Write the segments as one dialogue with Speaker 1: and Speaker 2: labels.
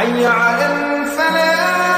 Speaker 1: حي على الفلاح.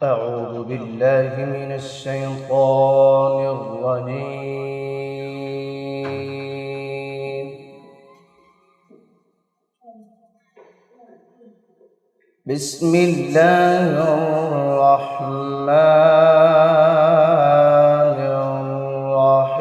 Speaker 2: أعوذ بالله من الشيطان الرجيم. بسم الله الرحمن الرحيم.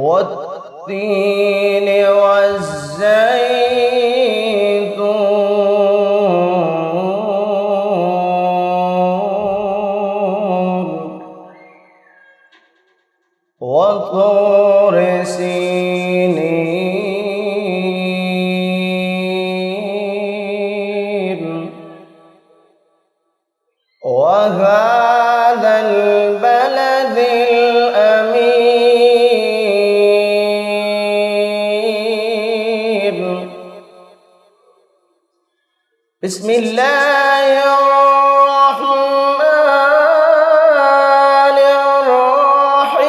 Speaker 2: والتين والزيتون وطور سينين وهذا البلد الأمين. بسم الله الرحمن الرحيم.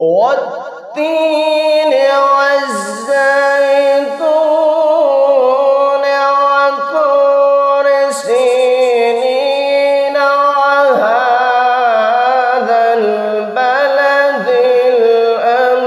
Speaker 2: والتين والزيتون وطور سينين وهذا البلد الأمين.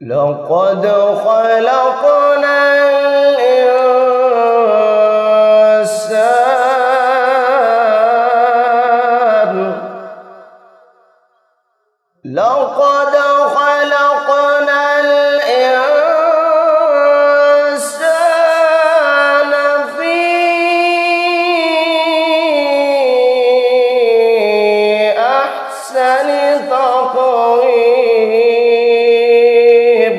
Speaker 2: لقد خلقنا الإنسان لقد خلقنا الإنسان في أحسن تقويم.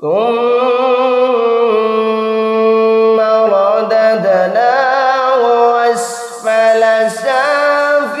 Speaker 2: ثم رددناه أسفل سافلين.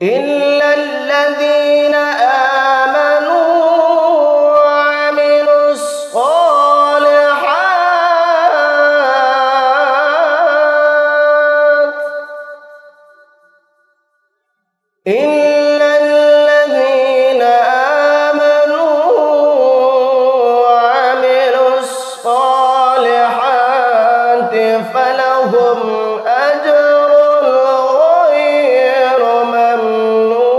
Speaker 2: إلا الذين آمنوا وعملوا الصالحات إلا الذين آمنوا وعملوا الصالحات فلهم أجر غير ممنون.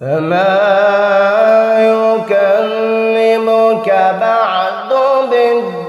Speaker 2: فما يكذبك بعد بالدين.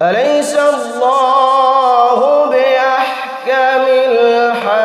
Speaker 2: أليس الله بأحكم الحاكمين.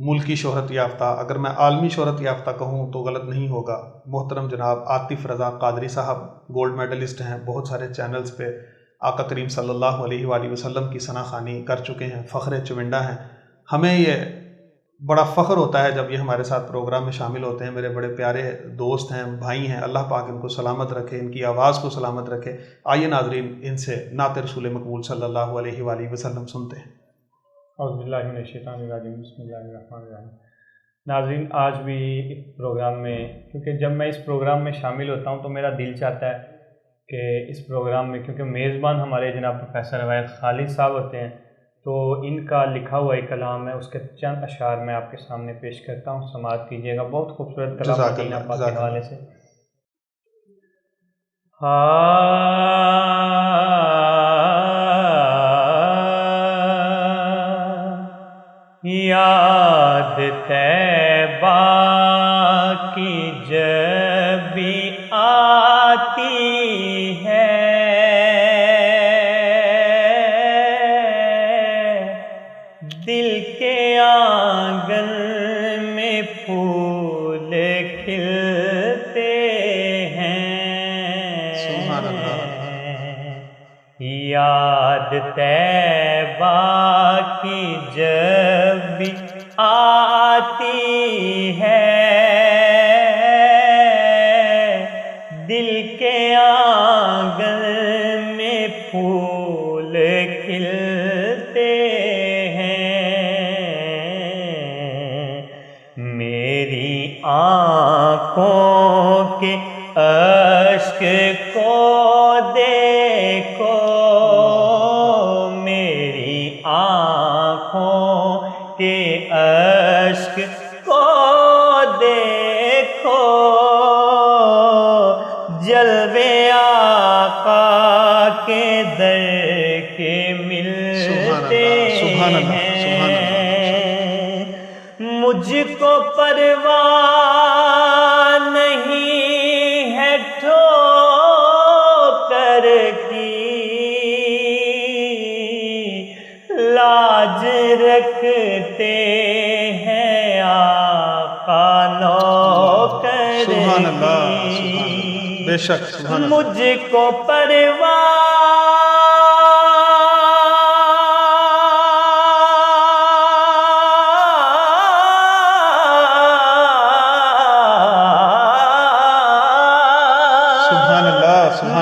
Speaker 3: ملکی شہرت یافتہ، اگر میں عالمی شہرت یافتہ کہوں تو غلط نہیں ہوگا، محترم جناب عاطف رضا قادری صاحب گولڈ میڈلسٹ ہیں، بہت سارے چینلز پہ آقا کریم صلی اللہ علیہ وآلہ وسلم کی ثنا خوانی کر چکے ہیں، فخر چونڈا ہیں۔ ہمیں یہ بڑا فخر ہوتا ہے جب یہ ہمارے ساتھ پروگرام میں شامل ہوتے ہیں، میرے بڑے پیارے دوست ہیں، بھائی ہیں، اللہ پاک ان کو سلامت رکھے، ان کی آواز کو سلامت رکھے۔ آئیے ناظرین ان سے نعت رسول مقبول صلی اللہ علیہ وآلہ وسلم سنتے ہیں۔
Speaker 1: اعوذ باللہ من الشیطان الرجیم، بسم اللہ الرحمن الرحیم۔ ناظرین، آج بھی اس پروگرام میں، کیونکہ جب میں اس پروگرام میں شامل ہوتا ہوں تو میرا دل چاہتا ہے کہ اس پروگرام میں، کیونکہ میزبان ہمارے جناب پروفیسر عوید خالد صاحب ہوتے ہیں، تو ان کا لکھا ہوا ایک کلام ہے، اس کے چند اشعار میں آپ کے سامنے پیش کرتا ہوں، سماعت کیجیے گا۔ بہت خوبصورت کلام مدینہ پاک کے حوالے سے۔ یاد طیبہ کی جب بھی آتی ہے، دل کے آنگن میں پھول کھلتے ہیں۔
Speaker 3: سبحان اللہ۔
Speaker 1: یاد طیبہ کی جب بھی آتی ہے، دل کے آنگن میں پھول کھلتے ہیں، میری آنکھوں کے اشک کو دیکھو، میری آنکھوں کے اشک کو دیکھو، جلوے آقا کے در کے ملتے ہیں، مجھ کو پرواہ نہیں ہے ٹھوکر کی، لاج رکھتے ہیں آقا نوکر کی،
Speaker 3: بے شک سبحان اللہ۔
Speaker 1: مجھ کو پرواہ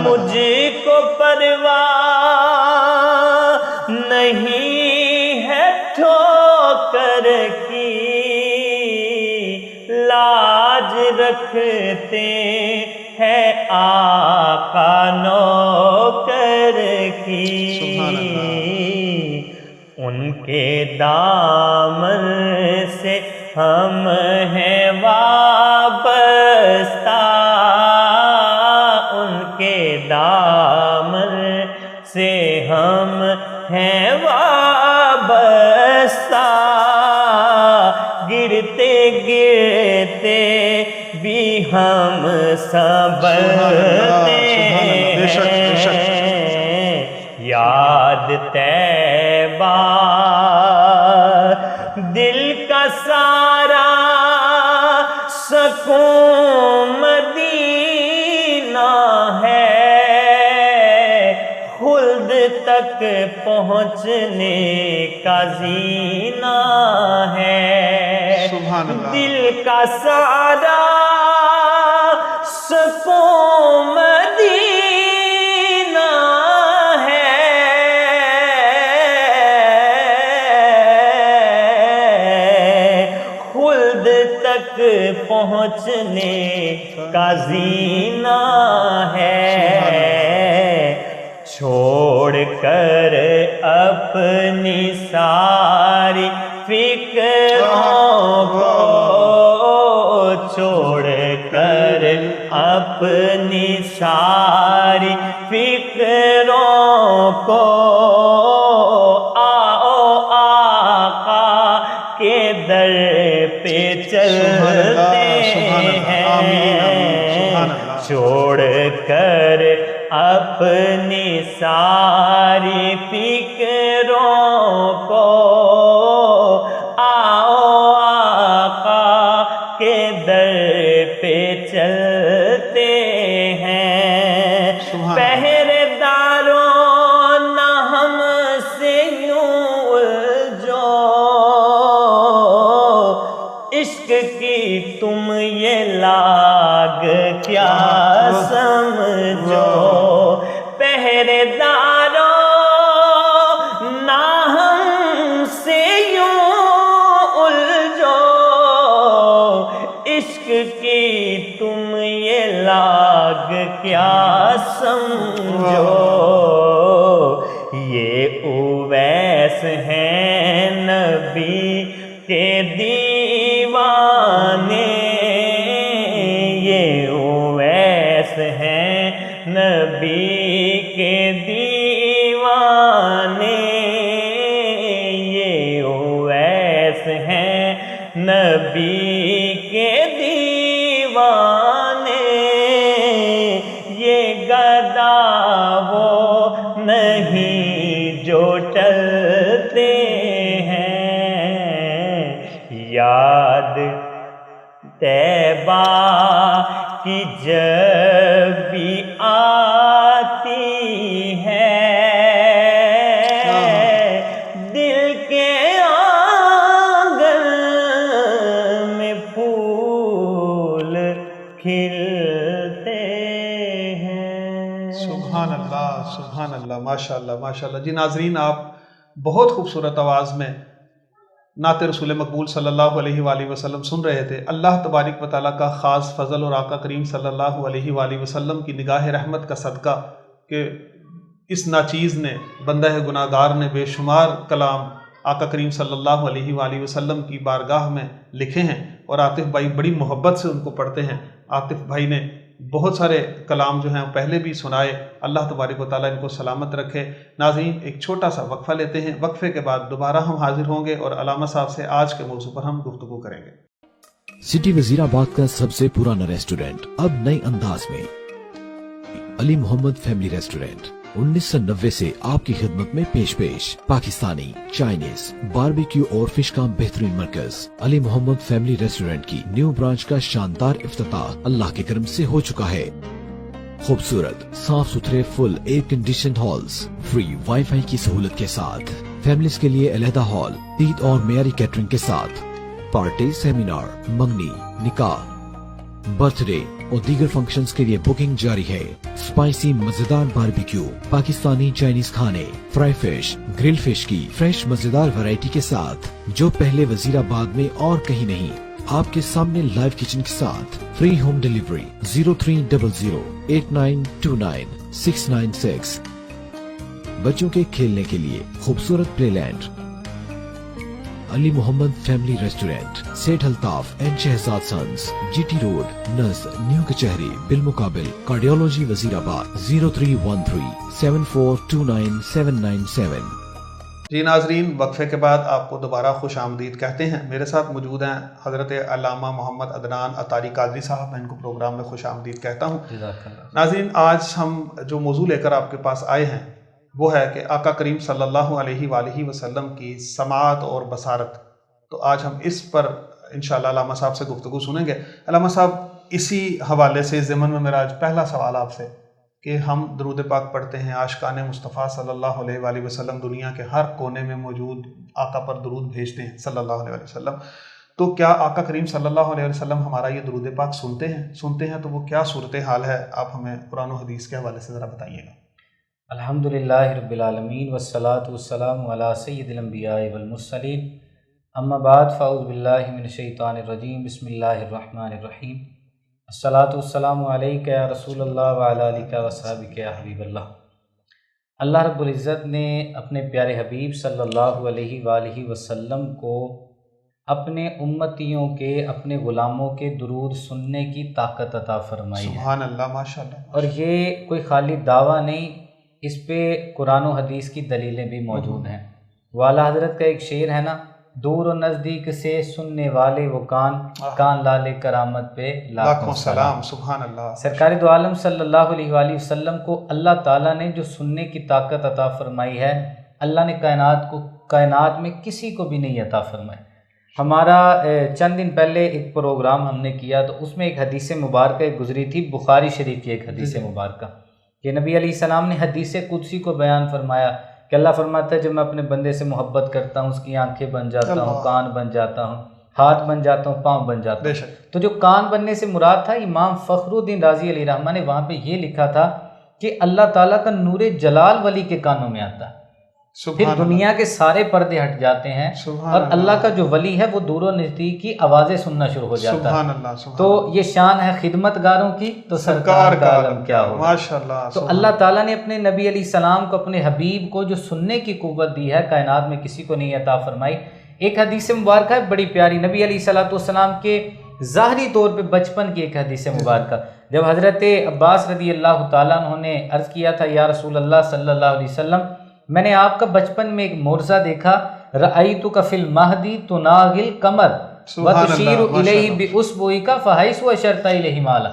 Speaker 1: مجھ کو پرواہ نہیں ہے ٹھوکر کی، لاج رکھتے ہیں آقا نوکر کی، ان کے دامن سے ہم ہیں وابستہ، ان کے دامن سے ہم ہیں وابستہ، گرتے گرتے بھی ہم سنبھلتے ہیں، یاد طیبہ دل کا سارا سکون مدینہ ہے، خلد تک پہنچنے کا زینہ ہے، دل کا سارا سکون مدینہ ہے، خلد تک پہنچنے کا زینہ ہے، چھوڑ کر اپنی ساری فکروں کو، چھوڑ کر اپنی ساری فکروں کو، آؤ آقا کے در پہ چلتے ہیں، چھوڑ کر اپنی ساری فکروں کو، آؤ
Speaker 4: چلتے ہیں، پہرے داروں نہ ہم سے یوں الجھو، عشق کی تم یہ لاگ کیا سمجھو، پہرے داروں نہ ہم سے یوں الجھو، عشق کی تم یہ لاگ کیا سمجھو، یہ اویس ہیں نبی کے دیوانے، یہ اویس ہیں نبی کے دیوانے، یہ اویس ہیں نبی کے دیوانے، یہ گدا وہ نہیں جو ٹلتے ہیں، یاد طیبہ کی جب بھی آتی ہے، دل کے آنگن میں پھول کھلتے ہیں۔
Speaker 3: سبحان اللہ، سبحان اللہ، ماشاء اللہ، ماشاء اللہ۔ جی ناظرین، آپ بہت خوبصورت آواز میں نعت رسول مقبول صلی اللہ علیہ وآلہ وسلم سن رہے تھے۔ اللہ تبارک و تعالیٰ کا خاص فضل اور آقا کریم صلی اللہ علیہ وآلہ وسلم کی نگاہ رحمت کا صدقہ کہ اس ناچیز نے، بندہ گناہ گار نے بے شمار کلام آقا کریم صلی اللہ علیہ وآلہ وسلم کی بارگاہ میں لکھے ہیں، اور عاطف بھائی بڑی محبت سے ان کو پڑھتے ہیں۔ عاطف بھائی نے بہت سارے کلام جو ہیں پہلے بھی سنائے، اللہ تبارک و تعالیٰ ان کو سلامت رکھے۔ ناظرین، ایک چھوٹا سا وقفہ لیتے ہیں، وقفے کے بعد دوبارہ ہم حاضر ہوں گے اور علامہ صاحب سے آج کے موضوع پر ہم گفتگو کریں گے۔
Speaker 5: سٹی وزیر آباد کا سب سے پرانا ریسٹورینٹ اب نئے انداز میں، علی محمد فیملی ریسٹورینٹ 1990 سے آپ کی خدمت میں پیش پاکستانی، چائنیز، باربیکیو اور فش کا بہترین مرکز۔ علی محمد فیملی ریسٹورینٹ کی نیو برانچ کا شاندار افتتاح اللہ کے کرم سے ہو چکا ہے۔ خوبصورت، صاف ستھرے، full air conditioned halls, free wifi کی سہولت کے ساتھ، فیملیز کے لیے علیحدہ ہال، عید اور معیاری کیٹرنگ کے ساتھ، پارٹی، سیمینار، منگنی، نکاح، برتھ ڈے اور دیگر فنکشنز کے لیے بکنگ جاری ہے۔ اسپائسی مزیدار باربیکیو، پاکستانی چائنیز کھانے، فرائی فش، گرل فش کی فریش مزیدار ویرائٹی کے ساتھ جو پہلے وزیر آباد میں اور کہیں نہیں، آپ کے سامنے لائیو کچن کے ساتھ، فری ہوم ڈیلیوری 030089299696۔ بچوں کے کھیلنے کے لیے خوبصورت play land, Ali Muhammad family restaurant, Seth Altaf and Shahzad sons, G T road, نزد نیو کچہری، بالمقابل کارڈیولوجی، وزیر آباد 031374299797۔
Speaker 3: جی ناظرین، وقفے کے بعد آپ کو دوبارہ خوش آمدید کہتے ہیں۔ میرے ساتھ موجود ہیں حضرت علامہ محمد عدنان عطاری قادری صاحب، میں ان کو پروگرام میں خوش آمدید کہتا ہوں۔ ناظرین، آج ہم جو موضوع لے کر آپ کے پاس آئے ہیں وہ ہے کہ آقا کریم صلی اللہ علیہ وآلہ وسلم کی سماعت اور بصارت۔ تو آج ہم اس پر انشاءاللہ علامہ صاحب سے گفتگو سنیں گے۔ علامہ صاحب، اسی حوالے سے اس ضمن میں میرا آج پہلا سوال آپ سے کہ ہم درود پاک پڑھتے ہیں، عاشقان مصطفیٰ صلی اللہ علیہ وآلہ وسلم دنیا کے ہر کونے میں موجود آقا پر درود بھیجتے ہیں صلی اللہ علیہ وسلم، تو کیا آقا کریم صلی اللہ علیہ وسلم ہمارا یہ درود پاک سنتے ہیں تو وہ کیا صورتحال ہے؟ آپ ہمیں قرآن و حدیث کے حوالے سے ذرا بتائیے گا۔
Speaker 6: الحمدللہ رب العالمین والصلاة والسلام علی سید الانبیاء والمرسلین، اما بعد فاعوذ باللہ من الشیطان الرجیم، بسم اللہ الرحمن الرحیم، الصلاۃ والسلام علیک یا رسول اللہ وعلی آلک وصحبک یا حبیب اللہ۔ اللہ رب العزت نے اپنے پیارے حبیب صلی اللہ علیہ وآلہ وسلم کو اپنے امتیوں کے، اپنے غلاموں کے درود سننے کی طاقت عطا فرمائی ہے۔
Speaker 3: سبحان اللہ، ماشاء اللہ۔
Speaker 6: اور یہ کوئی خالی دعویٰ نہیں، اس پہ قرآن و حدیث کی دلیلیں بھی موجود ہیں۔ والا حضرت کا ایک شعر ہے نا، دور و نزدیک سے سننے والے وہ کان لالے کرامت پہ لاکھوں سلام۔
Speaker 3: سبحان اللہ۔
Speaker 6: سرکار دو عالم صلی اللہ علیہ وآلہ وسلم کو اللہ تعالیٰ نے جو سننے کی طاقت عطا فرمائی ہے، اللہ نے کائنات میں کسی کو بھی نہیں عطا فرمائی۔ ہمارا چند دن پہلے ایک پروگرام ہم نے کیا تو اس میں ایک حدیث مبارکہ گزری تھی، بخاری شریف کی ایک حدیث مبارکہ، کہ نبی علیہ السلام نے حدیث قدسی کو بیان فرمایا کہ اللہ فرماتا ہے جب میں اپنے بندے سے محبت کرتا ہوں اس کی آنکھیں بن جاتا ہوں، کان بن جاتا ہوں، ہاتھ بن جاتا ہوں، پاؤں بن جاتا ہوں۔ تو جو کان بننے سے مراد تھا، امام فخر الدین رازی علیہ رحمہ نے وہاں پہ یہ لکھا تھا کہ اللہ تعالیٰ کا نور جلال ولی کے کانوں میں آتا ہے، پھر دنیا کے سارے پردے ہٹ جاتے ہیں اور اللہ کا جو ولی ہے وہ دور و نزدیک کی آوازیں سننا شروع ہو جاتا ہے۔ تو یہ شان ہے خدمت گاروں کی، تو سرکار کا عالم کیا ہو۔ تو اللہ تعالیٰ نے اپنے نبی علیہ السلام کو، اپنے حبیب کو جو سننے کی قوت دی ہے، کائنات میں کسی کو نہیں عطا فرمائی۔ ایک حدیث مبارکہ ہے بڑی پیاری، نبی علیہ السلام کے ظاہری طور پہ بچپن کی ایک حدیث مبارکہ، جب حضرت عباس رضی اللہ تعالیٰ عنہ نے عرض کیا تھا یا رسول اللہ صلی اللہ علیہ وسلم، میں نے آپ کا بچپن میں ایک معجزہ دیکھا، رأیتک فی المہدی تناغی القمر وتشیر الیہ باصبعک فحیث اشرت الیہ مالا۔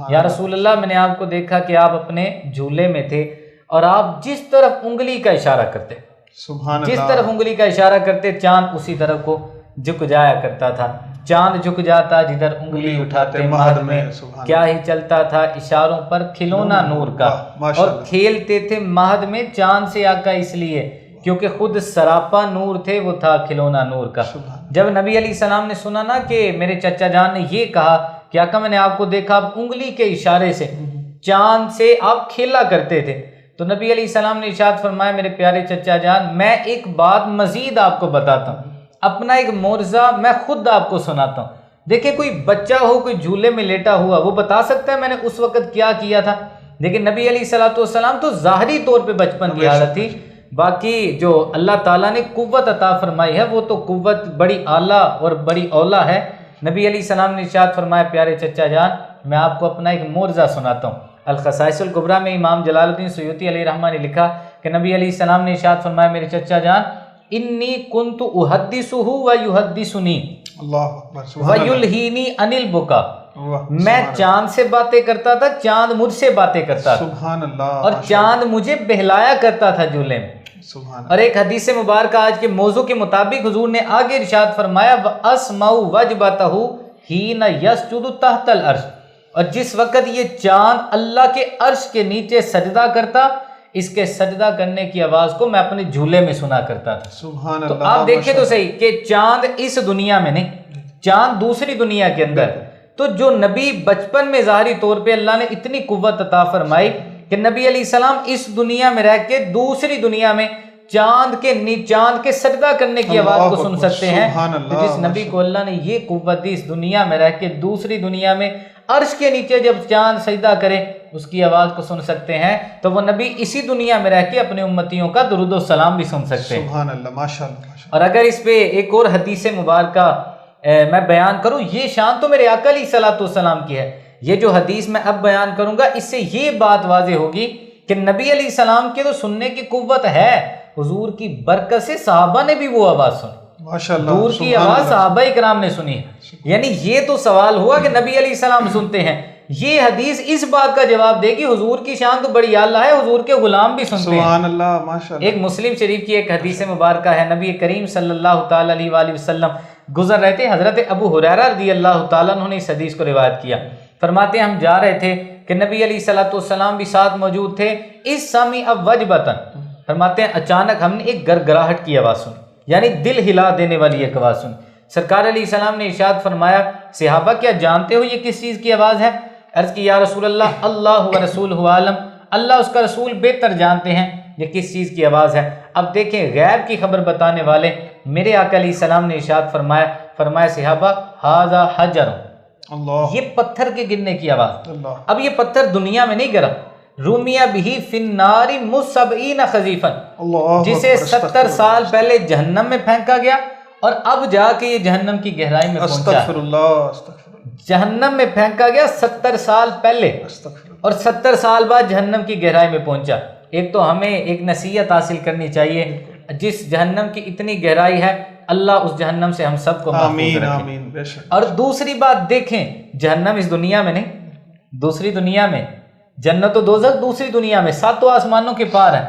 Speaker 6: یا رسول اللہ، میں نے آپ کو دیکھا کہ آپ اپنے جھولے میں تھے اور آپ جس طرف انگلی کا اشارہ کرتے، جس طرف انگلی کا اشارہ کرتے چاند اسی طرف کو جھک جایا کرتا تھا، چاند جھک جاتا جدھر انگلی اٹھاتے مہد میں، کیا ہی چلتا تھا اشاروں پر کھلونا نور کا، اور کھیلتے تھے مہد میں چاند سے آقا اس لیے کیونکہ خود سراپا نور تھے، وہ تھا کھلونا نور کا۔ جب نبی علیہ السلام نے سنا نا کہ میرے چچا جان نے یہ کہا کہ آقا میں نے آپ کو دیکھا آپ انگلی کے اشارے سے چاند سے آپ کھیلا کرتے تھے، تو نبی علیہ السلام نے ارشاد فرمایا میرے پیارے چچا جان، میں ایک بات مزید آپ کو بتاتا ہوں، اپنا ایک معجزہ میں خود آپ کو سناتا ہوں۔ دیکھیں کوئی بچہ ہو، کوئی جھولے میں لیٹا ہوا، وہ بتا سکتا ہے میں نے اس وقت کیا کیا تھا، لیکن نبی علیہ السلام تو ظاہری طور پہ بچپن کی حالت تھی، باقی جو اللہ تعالیٰ نے قوت عطا فرمائی ہے وہ تو قوت بڑی اعلیٰ اور بڑی اولیٰ ہے۔ نبی علیہ السلام نے ارشاد فرمایا پیارے چچا جان، میں آپ کو اپنا ایک معجزہ سناتا ہوں۔ الخصائص الکبریٰ میں امام جلال الدین سیوطی علیہ رحمہ نے لکھا کہ نبی علیہ السلام نے ارشاد فرمایا میرے چچا جان، انی کنت احدثہ ویحدثنی ویلہینی عن البکا، میں چاند سے باتیں کرتا تھا، چاند مجھ سے باتیں کرتا تھا، اور چاند مجھے بہلایا کرتا تھا جھولے میں۔ اور ایک حدیث مبارکہ آج کے موضوع کے مطابق حضور نے آگے ارشاد فرمایا وَأَسْمَعُ وَجْبَتَهُ حِينَ يَسْجُدُ تَحْتَ الْعَرْشِ، اور جس وقت یہ چاند اللہ کے عرش کے نیچے سجدہ کرتا، اس کے سجدہ کرنے کی آواز کو میں اپنے جھولے میں سنا کرتا تھا۔ تو آپ دیکھیں تو صحیح کہ چاند اس دنیا میں نہیں، چاند دوسری دنیا کے اندر۔ تو جو نبی بچپن میں ظاہری طور پہ اللہ نے اتنی قوت عطا فرمائی کہ نبی علیہ السلام اس دنیا میں رہ کے دوسری دنیا میں چاند کے سجدہ کرنے کی آواز کو سن سکتے ہیں۔ تو جس نبی کو اللہ نے یہ قوت دی اس دنیا میں رہ کے دوسری دنیا میں عرش کے نیچے جب چاند سجدہ کرے اس کی آواز کو سن سکتے ہیں، تو وہ نبی اسی دنیا میں رہ کے اپنے امتیوں کا درود و سلام بھی سن سکتے ہیں۔
Speaker 3: سبحان اللہ، ماشاءاللہ۔
Speaker 6: اور اگر اس پہ ایک اور حدیث مبارکہ میں بیان کروں، یہ شان تو میرے آقا علیہ السلام کی ہے، یہ جو حدیث میں اب بیان کروں گا اس سے یہ بات واضح ہوگی کہ نبی علیہ السلام کے تو سننے کی قوت ہے، حضور کی برکت سے صحابہ نے بھی وہ آواز سنی،
Speaker 3: ماشاءاللہ،
Speaker 6: دور کی آواز صحابہ کرام نے سنی ہے۔ یعنی یہ تو سوال ہوا کہ نبی علیہ السلام سنتے ہیں، یہ حدیث اس بات کا جواب دے گی حضور کی شان تو بڑی اعلیٰ ہے، حضور کے غلام بھی سنتے ہیں۔
Speaker 3: سبحان اللہ، ماشاءاللہ۔
Speaker 6: ایک مسلم شریف کی ایک حدیث مبارکہ ہے، نبی کریم صلی اللہ تعالی علیہ وآلہ وسلم گزر رہے تھے، حضرت ابو ہریرہ رضی اللہ تعالیٰ عنہ نے اس حدیث کو روایت کیا، فرماتے ہیں ہم جا رہے تھے کہ نبی علیہ السلام بھی ساتھ موجود تھے، اس سمع وجبتن، فرماتے ہیں اچانک ہم نے ایک گرگراہٹ کی آواز سنی، یعنی دل ہلا دینے والی ایک آواز سنی۔ سرکار علیہ السلام نے ارشاد فرمایا صحابہ کیا جانتے ہو یہ کس چیز کی آواز ہے؟ عرض کی یا رسول اللہ اللہ و رسولہ عالم، اللہ اس کا رسول بہتر جانتے ہیں یہ کس چیز کی آواز ہے۔ اب دیکھیں غیب کی خبر بتانے والے میرے آقا علیہ السلام نے ارشاد فرمایا صحابہ ھذا حجر، یہ پتھر کے گرنے کی آواز۔ اب یہ پتھر دنیا میں نہیں گرا، رومیہ بہی فی النار مسبعین خزیفا، جسے 70 سال پہلے جہنم میں پھینکا گیا اور اب جا کے یہ جہنم کی گہرائی میں پہنچا۔ جہنم میں پھینکا گیا 70 سال پہلے اور 70 سال بعد جہنم کی گہرائی میں پہنچا۔ ایک تو ہمیں ایک نصیحت حاصل کرنی چاہیے، جس جہنم کی اتنی گہرائی ہے اللہ اس جہنم سے ہم سب کو محفوظ رکھے۔ اور دوسری بات دیکھیں، جہنم اس دنیا میں نہیں، دوسری دنیا میں، جنت و دوزخ دوسری دنیا میں، 7 آسمانوں کے پار ہے،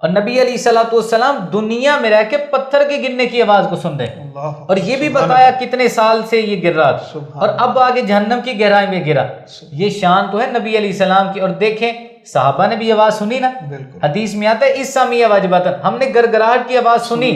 Speaker 6: اور نبی علیہ الصلوۃ والسلام دنیا میں رہ کے پتھر کے گرنے کی آواز کو سن رہے ہیں، اور یہ بھی بتایا کتنے سال سے یہ گر رہا تھا، اور اب آگے جہنم کی گہرائی میں گرا۔ یہ شان تو ہے نبی علیہ السلام کی۔ اور دیکھیں صحابہ نے بھی آواز سنی نا، حدیث میں آتا ہے اس سامی واجباتن، ہم نے گڑگڑاہٹ کی آواز سنی۔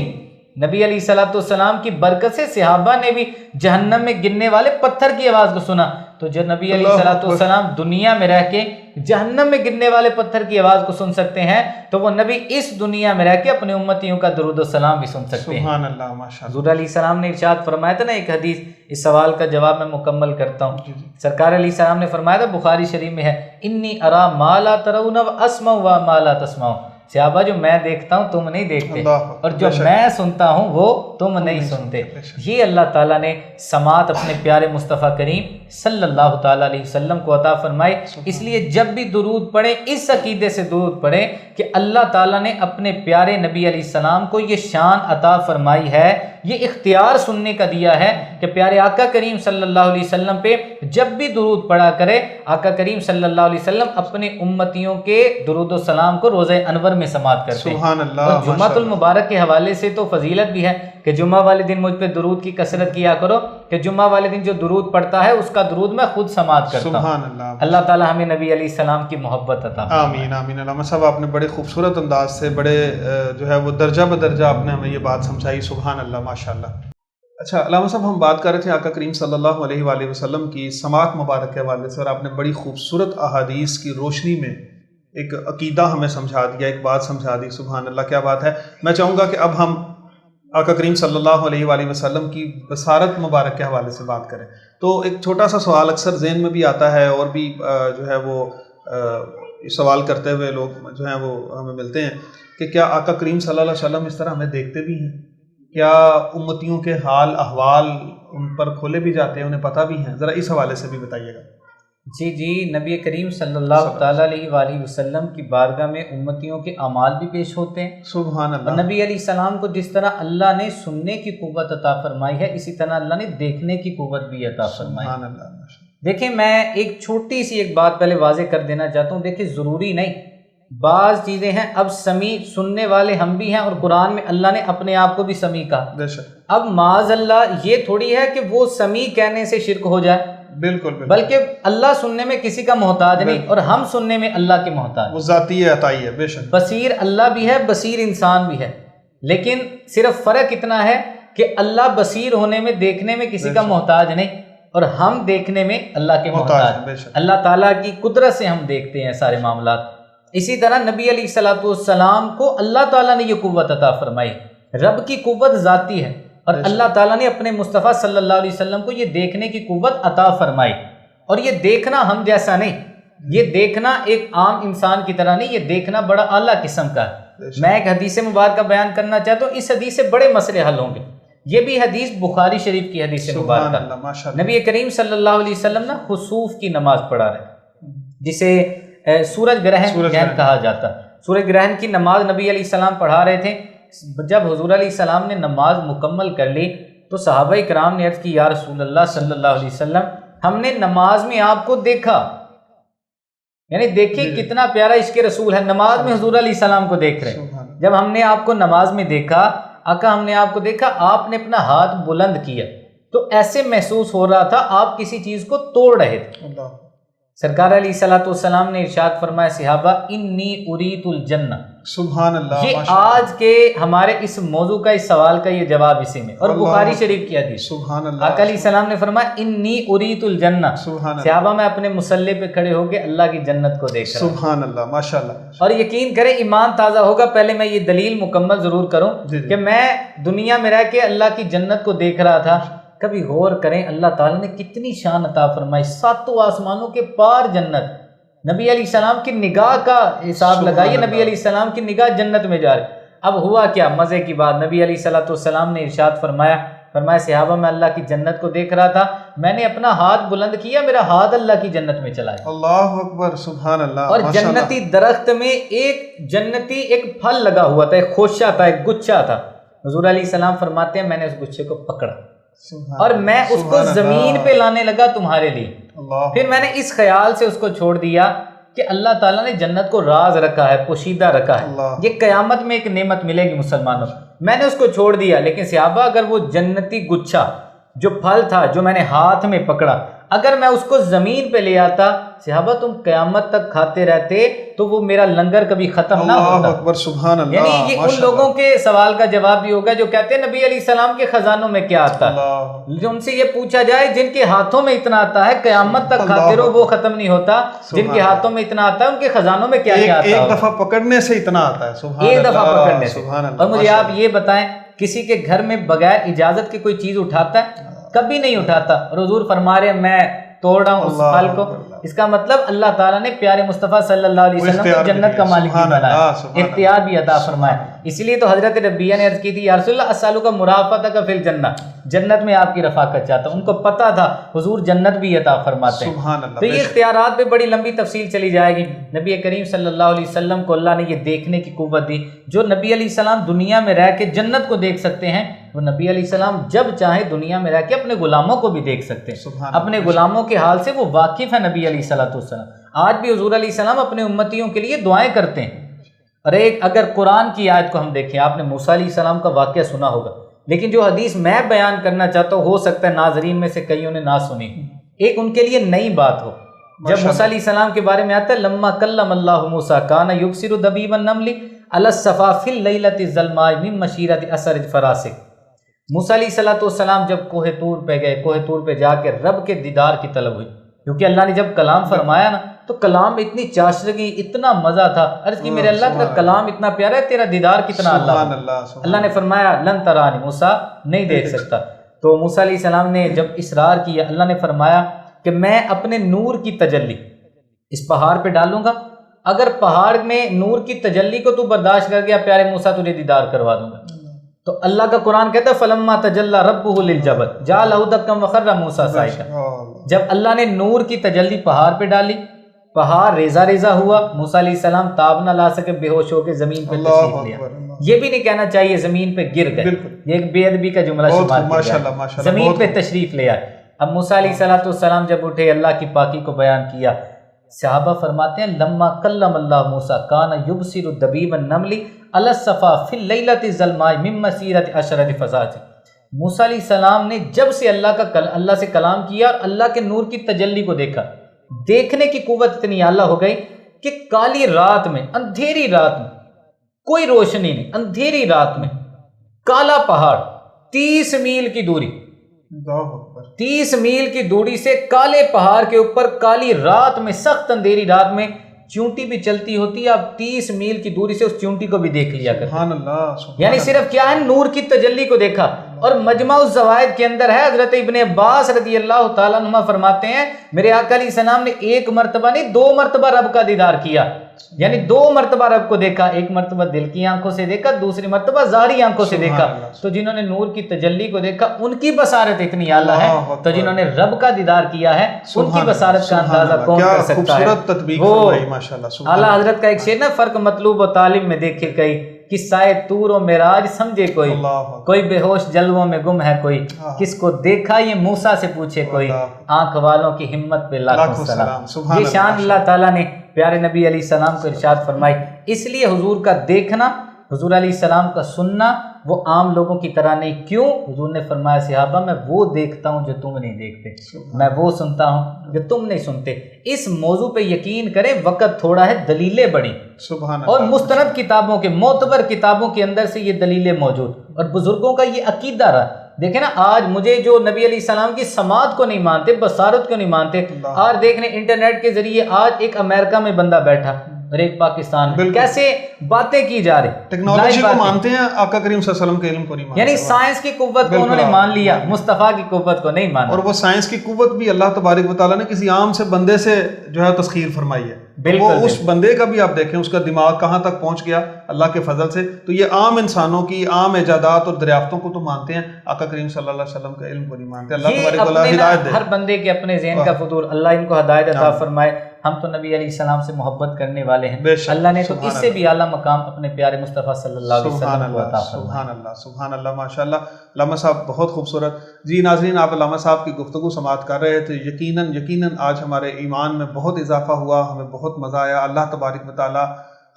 Speaker 6: نبی علیہ الصلوۃ والسلام کی برکت سے صحابہ نے بھی جہنم میں گرنے والے پتھر کی آواز کو سنا۔ تو جو نبی علیہ الصلوۃ والسلام دنیا میں رہ کے جہنم میں گرنے والے پتھر کی آواز کو سن سکتے ہیں، تو وہ نبی اس دنیا میں رہ کے اپنے امتیوں کا درود و سلام بھی سن سکتے ہیں۔
Speaker 3: سبحان اللہ، ماشاء اللہ۔
Speaker 6: حضور علیہ السلام نے ارشاد فرمایا تھا نا، ایک حدیث، اس سوال کا جواب میں مکمل کرتا ہوں۔ سرکار علیہ السلام نے فرمایا تھا، بخاری شریف میں ہے، انی ارا ما لا ترون واسمع ما لا تسمعون، صحابہ جو میں دیکھتا ہوں تم نہیں دیکھتے، اور جو میں سنتا ہوں وہ تم نہیں سنتے۔ یہ اللہ تعالیٰ نے سماعت اپنے پیارے مصطفیٰ کریم صلی اللہ تعالیٰ علیہ وسلم کو عطا فرمائی۔ اس لیے جب بھی درود پڑھیں اس عقیدے سے درود پڑھیں کہ اللہ تعالیٰ نے اپنے پیارے نبی علیہ السلام کو یہ شان عطا فرمائی ہے، یہ اختیار سننے کا دیا ہے کہ پیارے آقا کریم صلی اللہ علیہ وسلم پہ جب بھی درود پڑھا کرے، آقا کریم صلی اللہ علیہ وسلم اپنے امتیوں کے درود و سلام کو روزہ انور میں سماعت کرتے ہیں۔
Speaker 3: سبحان اللہ۔
Speaker 6: اور جمعۃ المبارک کے حوالے سے تو فضیلت بھی ہے کہ جمعہ والے دن مجھ پہ درود کی کثرت کیا کرو، کہ جمعہ والے دن جو درود پڑھتا ہے اس کا درود میں خود سماعت کرتا ہوں۔
Speaker 3: سبحان اللہ۔
Speaker 6: اللہ تعالیٰ ہمیں نبی علیہ السلام کی محبت عطا فرمائے۔
Speaker 3: آمین آمین۔ علامہ صاحب آپ نے بڑے خوبصورت انداز سے، بڑے جو ہے وہ درجہ بدرجہ آپ نے ہمیں یہ بات سمجھائی، سبحان اللہ، ماشاء اللہ۔ اچھا علامہ صاحب، ہم بات کر رہے تھے آقا کریم صلی اللہ علیہ وآلہ وسلم کی سماعت مبارک کے حوالے سے، اور آپ نے بڑی خوبصورت احادیث کی روشنی میں ایک عقیدہ ہمیں سمجھا دیا، ایک بات سمجھا دی، سبحان اللہ، کیا بات ہے۔ میں چاہوں گا کہ اب ہم آقا کریم صلی اللہ علیہ وآلہ وسلم کی بصارت مبارک کے حوالے سے بات کریں۔ تو ایک چھوٹا سا سوال اکثر ذہن میں بھی آتا ہے، اور بھی جو ہے وہ سوال کرتے ہوئے لوگ جو ہیں وہ ہمیں ملتے ہیں کہ کیا آقا کریم صلی اللہ علیہ وسلم اس طرح ہمیں دیکھتے بھی ہیں؟ کیا امتیوں کے حال احوال ان پر کھولے بھی جاتے ہیں، انہیں پتہ بھی ہیں؟ ذرا اس حوالے سے بھی بتائیے گا۔
Speaker 6: جی، نبی کریم صلی اللہ تعالیٰ علیہ وآلہ وسلم کی بارگاہ میں امتیوں کے اعمال بھی پیش ہوتے ہیں۔
Speaker 3: سبحان
Speaker 6: اور
Speaker 3: اللہ۔
Speaker 6: نبی علیہ السلام کو جس طرح اللہ نے سننے کی قوت عطا فرمائی ہے، اسی طرح اللہ نے دیکھنے کی قوت بھی عطا فرمائی۔
Speaker 3: سبحان اللہ۔
Speaker 6: دیکھیں، میں ایک چھوٹی سی ایک بات پہلے واضح کر دینا چاہتا ہوں۔ دیکھیں، ضروری نہیں، بعض چیزیں ہیں، اب سمیع سننے والے ہم بھی ہیں، اور قرآن میں اللہ نے اپنے آپ کو بھی سمیع کہا۔
Speaker 3: بے شک۔
Speaker 6: اب معاذ اللہ یہ تھوڑی ہے کہ وہ سمیع کہنے سے شرک ہو جائے،
Speaker 3: بالکل بالکل،
Speaker 6: بلکہ اللہ سننے میں کسی کا محتاج نہیں، اور ہم سننے میں اللہ کے محتاج۔
Speaker 3: وہ ذاتی عطائی ہے، بے شک۔
Speaker 6: بصیر اللہ بھی ہے، بصیر انسان بھی ہے، لیکن صرف فرق اتنا ہے کہ اللہ بصیر ہونے میں، دیکھنے میں کسی کا محتاج نہیں، اور ہم دیکھنے میں اللہ کے محتاج
Speaker 3: بے شک۔
Speaker 6: اللہ تعالیٰ کی قدرت سے ہم دیکھتے ہیں سارے معاملات۔ اسی طرح نبی علیہ الصلوۃ والسلام کو اللہ تعالیٰ نے یہ قوت عطا فرمائی، رب کی قوت ذاتی ہے، اور اللہ تعالیٰ نے اپنے مصطفیٰ صلی اللہ علیہ وسلم کو یہ دیکھنے کی قوت عطا فرمائی۔ اور یہ دیکھنا ہم جیسا نہیں، یہ دیکھنا ایک عام انسان کی طرح نہیں، یہ دیکھنا بڑا اعلیٰ قسم کا ہے۔ میں ایک حدیث مبارکہ بیان کرنا چاہتا ہوں، اس حدیث سے بڑے مسئلے حل ہوں گے۔ یہ بھی حدیث بخاری شریف کی حدیث مبارکہ۔ نبی کریم صلی اللہ علیہ وسلم نا خسوف کی نماز پڑھا رہے، جسے سورج گرہن کہا جاتا۔ سورج گرہن کی نماز نبی علیہ السلام پڑھا رہے تھے۔ جب حضور علیہ السلام نے نماز مکمل کر لی تو صحابہ کرام نے عرض کی، یا رسول اللہ صلی اللہ علیہ وسلم، ہم نے نماز میں آپ کو دیکھا۔ یعنی دیکھیں کتنا پیارا عشق رسول ہے، نماز میں حضور علیہ السلام کو دیکھ رہے ہیں۔ جب ہم نے آپ کو نماز میں دیکھا، آقا ہم نے آپ کو دیکھا، آپ نے اپنا ہاتھ بلند کیا تو ایسے محسوس ہو رہا تھا آپ کسی چیز کو توڑ رہے تھے۔ سرکار علیہ الصلوۃ والسلام نے ارشاد فرمایا، صحابہ انی اریت الجنہ۔
Speaker 3: سبحان اللہ۔
Speaker 6: یہ آج کے ہمارے اس موضوع کا، اس سوال کا یہ جواب اسی میں، اور بخاری شریف کی حدیث۔
Speaker 3: سبحان اللہ۔
Speaker 6: آقا علیہ السلام نے فرمایا انی اریت الجنہ، صحابہ میں اپنے مصلی پہ کھڑے ہو کے اللہ کی جنت کو دیکھ رہا ہوں۔
Speaker 3: سبحان اللہ، ماشاء اللہ۔
Speaker 6: اور یقین کریں ایمان تازہ ہوگا۔ پہلے میں یہ دلیل مکمل ضرور کروں کہ میں دنیا میں رہ کے اللہ کی جنت کو دیکھ رہا تھا۔ کبھی غور کریں اللہ تعالیٰ نے کتنی شان عطا فرمائی، ساتوں آسمانوں کے پار جنت۔ نبی علیہ السلام کی نگاہ کا حساب لگائیے، نبی علیہ السلام کی نگاہ جنت میں جا رہی۔ اب ہوا کیا مزے کی بات، نبی علیہ الصلوۃ والسلام نے ارشاد فرمایا صحابہ میں اللہ کی جنت کو دیکھ رہا تھا، میں نے اپنا ہاتھ بلند کیا، میرا ہاتھ اللہ کی جنت میں چلا گیا۔
Speaker 3: اللہ اکبر، سبحان اللہ۔
Speaker 6: اور جنتی درخت میں ایک جنتی ایک پھل لگا ہوا تھا، ایک خوشہ تھا، ایک گچھا تھا۔ حضور علیہ السلام فرماتے ہیں میں نے اس گچھے کو پکڑا اور میں اس کو زمین پہ لانے لگا تمہارے لیے۔ پھر میں نے اس خیال سے اس کو چھوڑ دیا کہ اللہ تعالیٰ نے جنت کو راز رکھا ہے، پوشیدہ رکھا ہے،
Speaker 3: اللہ۔
Speaker 6: یہ قیامت میں ایک نعمت ملے گی مسلمانوں، میں نے اس کو چھوڑ دیا۔ لیکن صحابہ اگر وہ جنتی گچھا جو پھل تھا جو میں نے ہاتھ میں پکڑا، اگر میں اس کو زمین پہ لے آتا، صحابہ تم قیامت تک کھاتے رہتے تو وہ میرا لنگر کبھی ختم نہ
Speaker 3: اللہ
Speaker 6: ہوتا۔
Speaker 3: اکبر، سبحان اللہ۔
Speaker 6: یعنی یہ ان لوگوں کے سوال کا جواب بھی ہوگا جو کہتے ہیں نبی علیہ السلام کے خزانوں میں کیا آتا ہے، جو ان سے یہ پوچھا جائے جن کے ہاتھوں میں اتنا آتا ہے قیامت تک کھاتے رہو وہ ختم نہیں ہوتا، جن کے ہاتھوں میں اتنا آتا ہے ان کے خزانوں میں کیا کیا آتا ہے،
Speaker 3: ایک دفعہ پکڑنے سے اتنا آتا ہے، سبحان
Speaker 6: ایک
Speaker 3: اللہ،
Speaker 6: دفعہ پکڑنے سے۔
Speaker 3: سبحان اللہ۔
Speaker 6: اور مجھے آپ یہ بتائیں کسی کے گھر میں بغیر اجازت کی کوئی چیز اٹھاتا ہے؟ کبھی نہیں اٹھاتا۔ اور حضور فرما رہے ہیں میں توڑ رہا ہوں اس پھل کو، اس کا مطلب اللہ تعالیٰ نے پیارے مصطفیٰ صلی اللہ علیہ وسلم کو جنت کا مالک بھی بنایا، اختیار بھی عطا فرمایا۔ اس لیے تو حضرت ربیہ نے عرض کی تھی یا رسول اللہ اسالک مرافقتک فی الجنہ، جنت میں آپ کی رفاقت چاہتا ہوں۔ ان کو پتہ تھا حضور جنت بھی عطا فرماتے ہیں۔
Speaker 3: سبحان اللہ۔
Speaker 6: تو یہ اختیارات پہ بڑی لمبی تفصیل چلی جائے گی۔ نبی کریم صلی اللہ علیہ وسلم کو اللہ نے یہ دیکھنے کی قوت دی، جو نبی علیہ السلام دنیا میں رہ کے جنت کو دیکھ سکتے ہیں، وہ نبی علیہ السلام جب چاہے دنیا میں رہ کے اپنے غلاموں کو بھی دیکھ سکتے ہیں، اپنے غلاموں کے حال سے وہ واقف ہے نبی علیہ السلام۔ آج بھی حضور علیہ السلام اپنے امتیوں کے لیے دعائیں کرتے ہیں۔ اور ایک اگر قرآن کی آیت کو ہم دیکھیں، آپ نے موسیٰ علیہ السلام کا واقعہ سنا ہوگا، لیکن جو حدیث میں بیان کرنا چاہتا ہوں ہو سکتا ہے ناظرین میں سے کئیوں نے نہ سنی، ایک ان کے لیے نئی بات ہو۔ جب موسیٰ علیہ السلام کے بارے میں آتا ہے لما کلم اللہ موسیٰ کان یبصر دبیب النمل علی الصفا فی اللیلۃ الظلماء من مشیرۃ اثر فراسک۔ موسیٰ علیہ السلام جب کوہ طور پہ گئے، کوہ طور پہ جا کے رب کے دیدار کی طلب ہوئی، کیونکہ اللہ نے جب کلام فرمایا نا تو کلام میں اتنی چاشرگی، اتنا مزہ تھا۔ عرض کی میرے اللہ کا کلام اتنا پیارا ہے، تیرا دیدار کتنا اللہ نے فرمایا لن ترانی، موسیٰ نہیں دیکھ سکتا۔ تو موسیٰ علیہ السلام نے جب اصرار کیا، اللہ نے فرمایا کہ میں اپنے نور کی تجلی اس پہاڑ پہ ڈالوں گا، اگر پہاڑ میں نور کی تجلی کو تو برداشت کر گیا پیارے موسیٰ تجھے دیدار کروا دوں گا۔ تو اللہ کا قرآن کہتا ہے فلما تجلی ربہ للجبل جعلہ دکا وخر موسیٰ صعقا۔ جب اللہ نے نور کی تجلی پہاڑ پہ ڈالی، پہاڑ ریزہ ریزہ ہوا، موسیٰ علیہ السلام تاب نہ لا سکے، بے ہوش ہو کے زمین پہ تشریف لیا۔ یہ بھی نہیں کہنا چاہیے زمین پہ گر گئے، یہ ایک بے ادبی کا جملہ شمار کیا گیا، زمین پہ تشریف لے آئے۔ اب موسیٰ علیہ السلام جب اٹھے اللہ کی پاکی کو بیان کیا، صحابہ فرماتے ہیں لما کلم اللہ موسیٰ کان یبصر دبیب النمل علی الصفا فی اللیلۃ الظلماء من مسیرۃ عشرۃ فصاعد۔ موسیٰ علیہ السلام نے جب سے اللہ سے کلام کیا اور اللہ کے نور کی تجلی کو دیکھا، دیکھنے کی قوت اتنی اعلیٰ ہو گئی کہ کالی رات میں، اندھیری رات میں، کوئی روشنی نہیں، اندھیری رات میں کالا پہاڑ 30 میل کی دوری، 30 میل کی دوری سے کالے پہاڑ کے اوپر کالی رات میں، سخت اندھیری رات میں چونٹی بھی چلتی ہوتی ہے، آپ 30 میل کی دوری سے اس چونٹی کو بھی دیکھ لیا کرتے۔
Speaker 3: سبحان اللہ۔
Speaker 6: یعنی صرف کیا ہے، نور کی تجلی کو دیکھا۔ اور مجمع الزوائد کے اندر ہے، حضرت ابن عباس رضی اللہ تعالیٰ عنہ فرماتے ہیں میرے آقا علیہ السلام نے ایک مرتبہ نہیں 2 مرتبہ رب کا دیدار کیا، یعنی 2 مرتبہ رب کو دیکھا، ایک مرتبہ دل کی آنکھوں سے دیکھا، دوسری مرتبہ ظاہری آنکھوں سے دیکھا۔ تو جنہوں نے نور کی تجلی کو دیکھا ان کی بصارت اتنی اعلیٰ ہے، تو جنہوں نے رب کا دیدار کیا ہے ان کی بصارت کا اندازہ کون کر سکتا ہے۔ وہ اعلیٰ حضرت کا ایک شعر نا، فرق مطلوب و طالب میں دیکھے کئی، قصہ طور و معراج سمجھے کوئی بے ہوش جلووں میں گم ہے کوئی، کس کو دیکھا یہ موسیٰ سے پوچھے کوئی، آنکھ والوں کی ہمت پہ لاکھوں سلام۔ یہ شان اللہ تعالیٰ نے پیارے نبی علیہ السلام کو ارشاد فرمائی۔ اس لیے حضور کا دیکھنا، حضور علیہ السلام کا سننا وہ عام لوگوں کی طرح نہیں۔ کیوں؟ حضور نے فرمایا صحابہ میں وہ دیکھتا ہوں جو تم نہیں دیکھتے، میں وہ سنتا ہوں جو تم نہیں سنتے۔ اس موضوع پہ یقین کریں، وقت تھوڑا ہے، دلیلیں بڑی، اور مستند کتابوں کے، معتبر کتابوں کے اندر سے یہ دلیلیں موجود، اور بزرگوں کا یہ عقیدہ رہا۔ دیکھیں نا آج مجھے جو نبی علیہ السلام کی سماعت کو نہیں مانتے، بصارت کو نہیں مانتے، آج دیکھنے انٹرنیٹ کے ذریعے آج ایک امریکہ میں بندہ بیٹھا اور ایک پاکستان میں، کیسے باتیں کی جا رہی،
Speaker 3: ٹیکنالوجی کو مانتے ہیں، آقا کریم صلی اللہ علیہ وسلم کے علم کو نہیں مانتے،
Speaker 6: یعنی سائنس کی قوت کو انہوں نے مان لیا، مصطفیٰ کی قوت کو نہیں مانا۔
Speaker 3: اور وہ سائنس کی قوت بھی اللہ تبارک و تعالیٰ نے کسی عام سے بندے سے جو ہے تسخیر فرمائی ہے، وہ اس بندے کا بھی آپ دیکھیں اس کا دماغ کہاں تک پہنچ گیا اللہ کے فضل سے۔ تو یہ عام انسانوں کی عام ایجادات اور دریافتوں کو تو مانتے ہیں، آقا کریم صلی اللہ علیہ وسلم کے علم کو نہیں مانتے۔ اللہ تبارک و تعالیٰ ہدایت دے۔
Speaker 6: ہر بندے کے اپنے ذہن کا فطور، اللہ ان کو ہدایت عطا فرمائے۔ ہم تو نبی علیہ السلام سے محبت کرنے والے ہیں،
Speaker 3: بے شک،
Speaker 6: اللہ نے تو
Speaker 3: سبحان
Speaker 6: اس سے بھی اعلیٰ مقام اپنے پیارے مصطفیٰ صلی اللہ علیہ
Speaker 3: سبحان
Speaker 6: وسلم کو
Speaker 3: اللہ،
Speaker 6: عطا فرمایا۔
Speaker 3: سبحان اللہ، سبحان اللہ، ماشاء اللہ۔ علامہ صاحب بہت خوبصورت۔ جی ناظرین، آپ علامہ صاحب کی گفتگو سماعت کر رہے تھے، یقیناً آج ہمارے ایمان میں بہت اضافہ ہوا، ہمیں بہت مزہ آیا۔ اللہ تبارک و تعالیٰ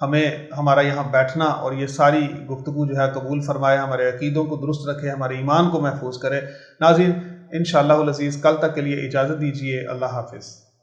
Speaker 3: ہمیں ہمارا یہاں بیٹھنا اور یہ ساری گفتگو جو ہے قبول فرمائے، ہمارے عقیدوں کو درست رکھے، ہمارے ایمان کو محفوظ کرے۔ ناظرین، انشاءاللہ العزیز کل تک کے لیے اجازت دیجیے، اللہ حافظ۔